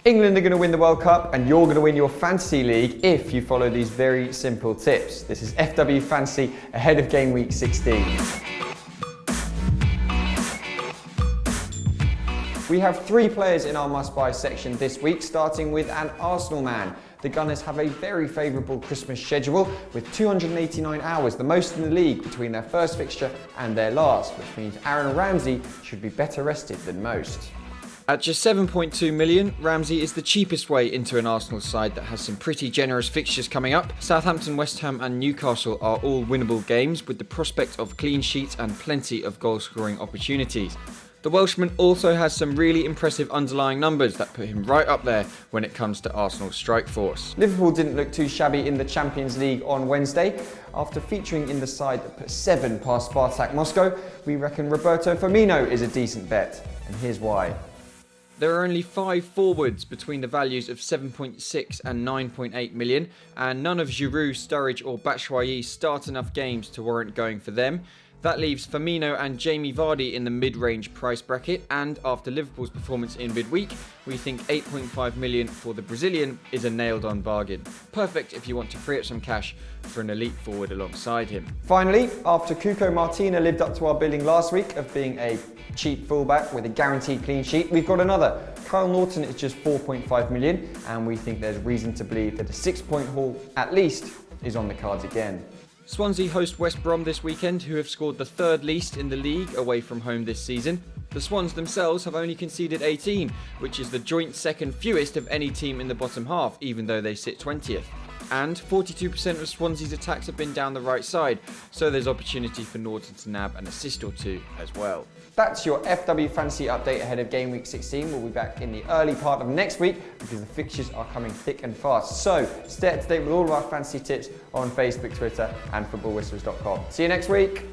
England are going to win the World Cup and you're going to win your fantasy league if you follow these very simple tips. This is FW Fantasy ahead of Game Week 16. We have 3 players in our must-buy section this week, starting with an Arsenal man. The Gunners have a very favourable Christmas schedule with 289 hours, the most in the league between their first fixture and their last, which means Aaron Ramsey should be better rested than most. At just 7.2 million, Ramsey is the cheapest way into an Arsenal side that has some pretty generous fixtures coming up. Southampton, West Ham and Newcastle are all winnable games with the prospect of clean sheets and plenty of goal-scoring opportunities. The Welshman also has some really impressive underlying numbers that put him right up there when it comes to Arsenal's strike force. Liverpool didn't look too shabby in the Champions League on Wednesday. After featuring in the side that put 7 past Spartak Moscow, we reckon Roberto Firmino is a decent bet, and here's why. There are only 5 forwards between the values of 7.6 and 9.8 million, and none of Giroud, Sturridge or Batshuayi start enough games to warrant going for them. That leaves Firmino and Jamie Vardy in the mid-range price bracket, and after Liverpool's performance in midweek, we think 8.5 million for the Brazilian is a nailed-on bargain. Perfect if you want to free up some cash for an elite forward alongside him. Finally, after Cuco Martina lived up to our billing last week of being a cheap fullback with a guaranteed clean sheet, we've got another. Kyle Norton is just 4.5 million, and we think there's reason to believe that a 6-point haul, at least, is on the cards again. Swansea host West Brom this weekend, who have scored the 3rd least in the league away from home this season. The Swans themselves have only conceded 18, which is the joint 2nd fewest of any team in the bottom half, even though they sit 20th. And 42% of Swansea's attacks have been down the right side, so there's opportunity for Norton to nab an assist or 2 as well. That's your FW Fantasy update ahead of Game Week 16. We'll be back in the early part of next week because the fixtures are coming thick and fast. So stay up to date with all of our fantasy tips on Facebook, Twitter and footballwhispers.com. See you next week.